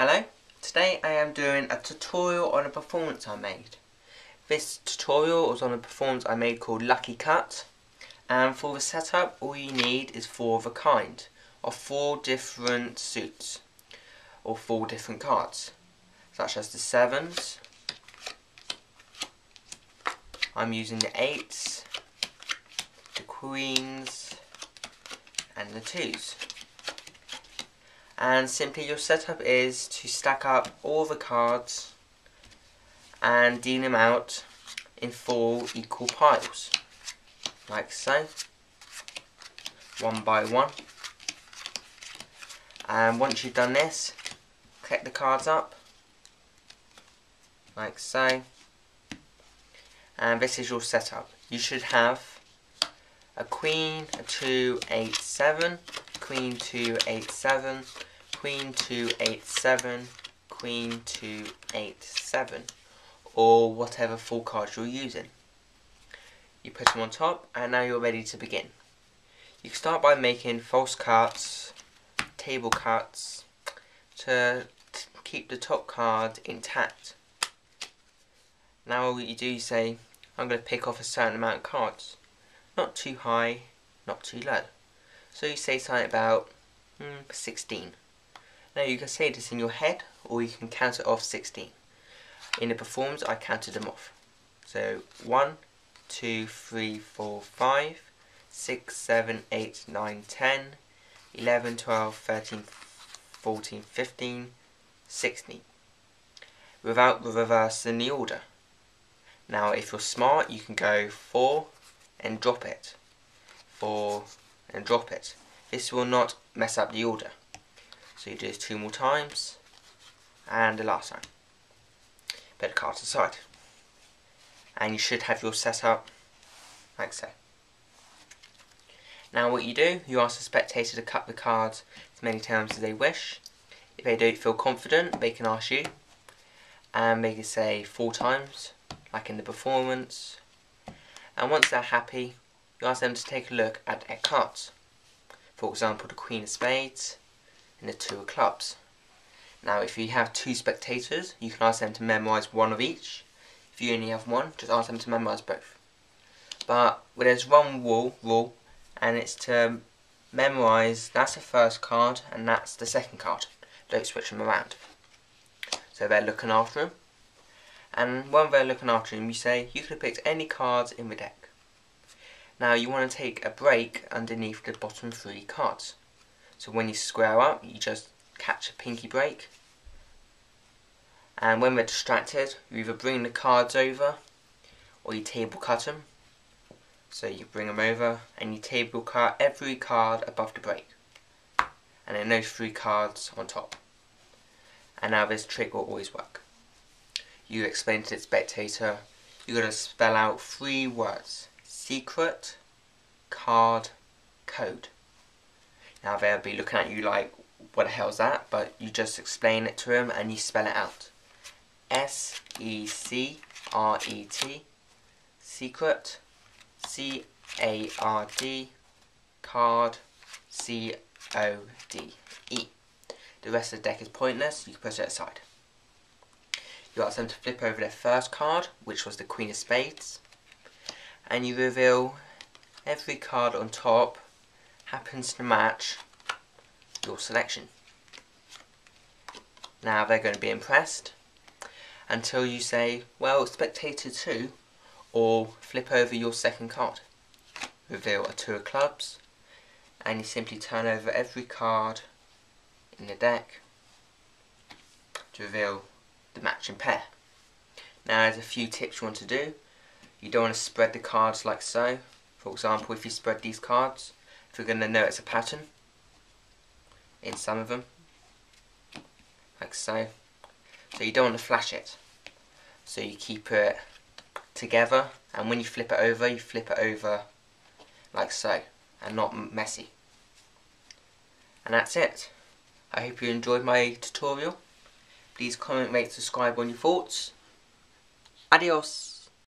Hello, today I am doing a tutorial on a performance I made. This tutorial was on a performance I made called Lucky Cut, and for the setup all you need is 4 of a kind, of 4 different suits, or 4 different cards, such as the 7s, I'm using the 8s, the queens and the 2s. And simply your setup is to stack up all the cards and deal them out in 4 equal piles, like so, one by one. And once you've done this, collect the cards up, like so, and this is your setup. You should have a queen, a 2, 8, 7, queen, 2, 8, 7, queen, 2, 8, 7, queen, 2, 8, 7, or whatever 4 cards you're using. You put them on top and now you're ready to begin. You can start by making false cuts, table cuts, to keep the top card intact. Now what you do, you say, I'm going to pick off a certain amount of cards. Not too high, not too low. So you say something about 16. Now you can say this in your head, or you can count it off 16. In the performance I counted them off. So 1, 2, 3, 4, 5, 6, 7, 8, 9, 10, 11, 12, 13, 14, 15, 16. Without reversing the order. Now if you're smart you can go 4 and drop it. 4 and drop it. This will not mess up the order. So you do this 2 more times and the last time. Put the cards aside. And you should have your setup like so. Now what you do, you ask the spectator to cut the cards as many times as they wish. If they don't feel confident, they can ask you. And they can say 4 times, like in the performance. And once they're happy, you ask them to take a look at their cards. For example, the Queen of Spades and the 2 of Clubs. Now if you have 2 spectators, you can ask them to memorise 1 of each. If you only have 1, just ask them to memorise both. But there's one rule, and it's to memorise, that's the first card and that's the second card. Don't switch them around. So they're looking after them. And when they're looking after him, you say, you could have picked any cards in the deck. Now you want to take a break underneath the bottom 3 cards. So when you square up, you just catch a pinky break. And when we're distracted, you either bring the cards over, or you table cut them. So you bring them over, and you table cut every card above the break. And then those 3 cards on top. And now this trick will always work. You explain to the spectator, you're going to spell out 3 words. Secret, card, code. Now they'll be looking at you like, what the hell's that? But you just explain it to them and you spell it out. S-E-C-R-E-T, secret, C-A-R-D, card, C-O-D-E. The rest of the deck is pointless, you can put it aside. You ask them to flip over their first card, which was the Queen of Spades, and you reveal every card on top happens to match your selection. Now they're going to be impressed until you say, well, spectator 2, or flip over your second card. Reveal a 2 of Clubs, and you simply turn over every card in the deck to reveal the matching pair. Now there's a few tips you want to do. You don't want to spread the cards like so. For example, if you spread these cards, if you're going to notice a pattern in some of them, like so. So you don't want to flash it. So you keep it together, and when you flip it over like so, and not messy. And that's it. I hope you enjoyed my tutorial. Please comment, rate, subscribe on your thoughts. Adios!